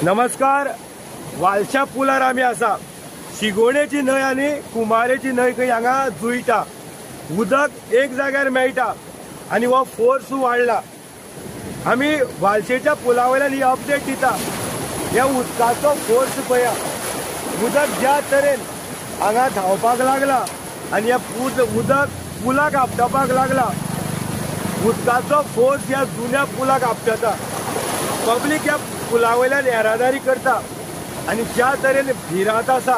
नमस्कार. वालशा पुलार आमी आसा. शिगोणेची न्हंय आनी कुमारेची न्हंय खंय हांगा जुळटा. उदक एक जाग्यार मेळटा आनी हो फोर्स वाडला. आमी वालशेच्या पुला वयल्यान ही अपडेट दिता. ह्या उदकाचो फोर्स पळया. उदक ज्या तरेन हांगा धांवपाक लागला आनी ह्या उदक पुलाक आपटपाक लागला. उदकाचो फोर्स ह्या जुन्या पुलाक आपटता. पब्लीक ह्या पुला वयल्यान येरादारी करता आनी ज्या तरेन भिरांत आसा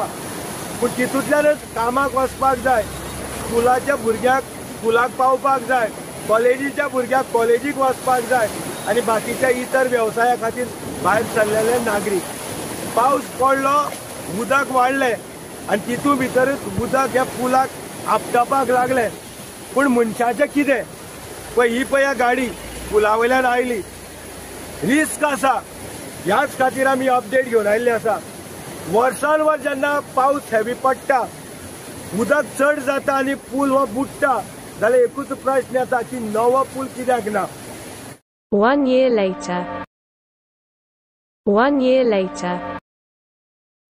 पूण तितूंतल्यानच कामाक वचपाक जाय. स्कुलाच्या भुरग्यांक स्कुलाक पावपाक जाय. कॉलेजीच्या भुरग्यांक कॉलेजीक वचपाक जाय आनी बाकीच्या इतर वेवसाया खातीर भायर सरलेले नागरीक. पावस पडलो, उदक वाडलें आनी तितूंत भितरच उदक ह्या पुलाक आपटपाक लागलें. पूण मनशाचें कितें? पळय ही पळय गाडी पुला वयल्यान आयली. रिस्क आसा. ह्याच खातीर आमी अपडेट घेवन आयिल्ले आसा. वर्सान वर जेन्ना पावस हेवी पडटा, उदक चड जाता आनी पूल हो बुडटा जाल्यार एकूच प्रश्न येता की नवो पूल कित्याक ना. 1 year later. 1 year later.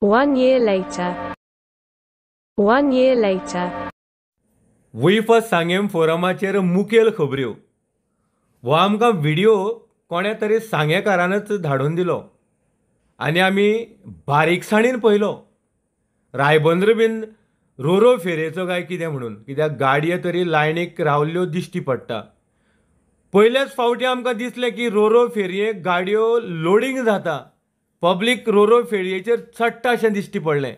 1 year later. 1 year later. वुईफ Sanguem फोरमाचेर मुखेल खबऱ्यो. हो आमकां व्हिडिओ कोणे तरी सांगेकारानच धाडून दिलो आनी आमी बारीकसाणीन पळयलो. रायबंद्र बीन रोरो फेरयेचो काय कितें म्हणून, कित्याक गाडयो तरी लायनीक रावल्ल्यो दिश्टी पडटा. पयलेच फावटी आमकां दिसलें की रोरो फेरयेक गाडयो लोडिंग जाता. पब्लीक रोरो फेरयेचेर चडटा अशें दिश्टी पडलें.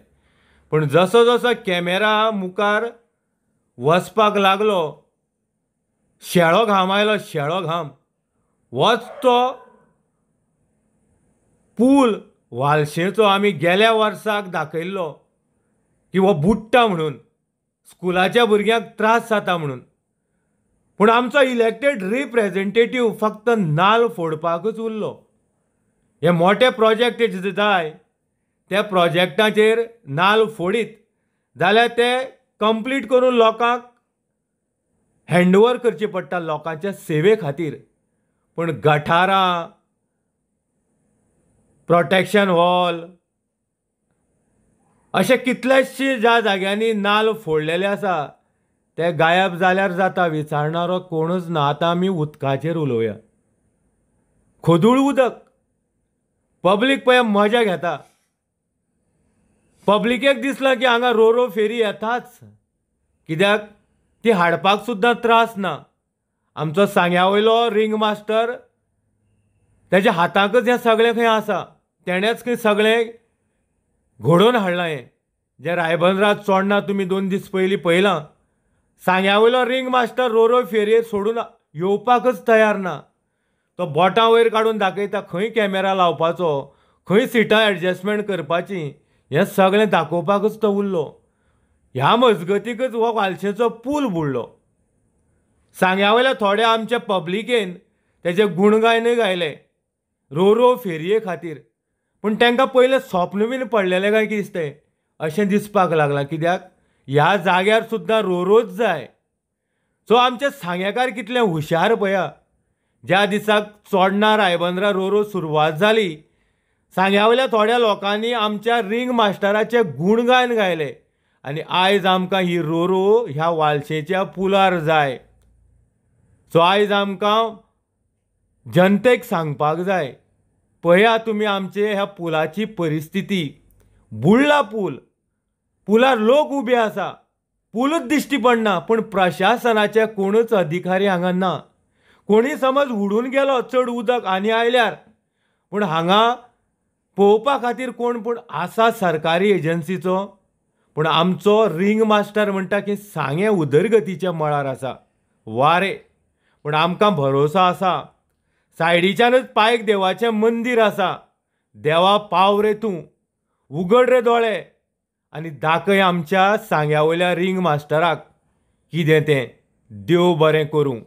पूण जसो जसो कॅमेरा मुखार वचपाक लागलो, शेळो घाम आयलो. शेळो घाम होच तो पूल वालशेचो आमी गेल्या वर्साक दाखयल्लो की हो बुडटा म्हणून, स्कुलाच्या भुरग्यांक त्रास जाता म्हणून. पूण आमचो इलेक्टेड रिप्रेझेंटेटीव फक्त नाल्ल फोडपाकच उरलो. हे मोठे प्रोजेक्ट जाय त्या प्रोजेक्टाचेर नाल्ल फोडीत जाल्यार ते कंप्लीट करून लोकांक हँडओवर करचे पडटा लोकांच्या सेवे खातीर. पूण गठारां, प्रोटेक्शन वॉल अशे कितलेशे ज्या जाग्यांनी नाल्ल फोडलेले आसा ते गायब जाल्यार जाता. विचारणारो कोणूच ना. आतां आमी उदकाचेर उलोवया. खोदूळ उदक. पब्लीक पळय मजा घेता. पब्लिकेक दिसलां की हांगा रोरो फेरी येताच, कित्याक ती हाडपाक सुद्दां त्रास ना. आमचो सांग्या वयलो रिंग मास्टर तेज्या हाताकच हें सगळें खंय आसा. तेणेच खंय सगळें घडोवन हाडलां. हें जें रायबंद्रांत चोडना तुमी 2 दीस पयलीं पळयलां. सांग्या वयलो रिंग मास्टर रोरो फेरयेक सोडून येवपाकच तयार ना. तो बोटां वयर काडून दाखयता खंय कॅमेरा लावपाचो, खंय सिटां एडजस्टमेंट करपाचीं, हें सगळें दाखोवपाकच तो उरलो. ह्या मजगतीकच हो वालशेचो पूल बुडलो. सांग्या वयल्या थोड्या आमच्या पब्लिकेन तेजे गुणगायनय गायले रोरो फेरये खातीर. पूण तांकां पयलें स्वप्न बीन पडलेलें काय कितें दिसतें अशें दिसपाक लागलां. कित्याक ह्या जाग्यार सुद्दां रोरोच जाय. सो आमचे सांगेकार कितले हुशार पळया. ज्या दिसाक चोडणा रायबंद्रा रोरो सुरवात जाली, सांग्या वयल्या थोड्या लोकांनी आमच्या रिंग मास्टराचे गुणगान गायले आनी आयज आमकां ही रोरो ह्या वालशेच्या पुलार जाय. सो आयज आमकां जनतेक सांगपाक जाय, पळया तुमी आमचे ह्या पुलाची परिस्थिती. बुडला पूल. पुलार लोक उबे आसा. पूलच दिश्टी पडना. पूण प्रशासनाचे कोणूच अधिकारी हांगा ना. कोणी समज उडून गेलो चड उदक आनी आयल्यार, पूण हांगा पळोवपा खातीर कोण पूण आसा सरकारी एजन्सीचो. पूण आमचो रिंग मास्टर म्हणटा की सांगे उदरगतीच्या मळार आसा. वारे. पूण आमकां भरोसा आसा. सायडीच्यानच पायक देवाचें मंदीर आसा. देवा पाव रे तूं, उगड रे दोळे आनी दाखय आमच्या सांग्या वयल्या रिंग मास्टराक कितें तें. देव बरें करूं.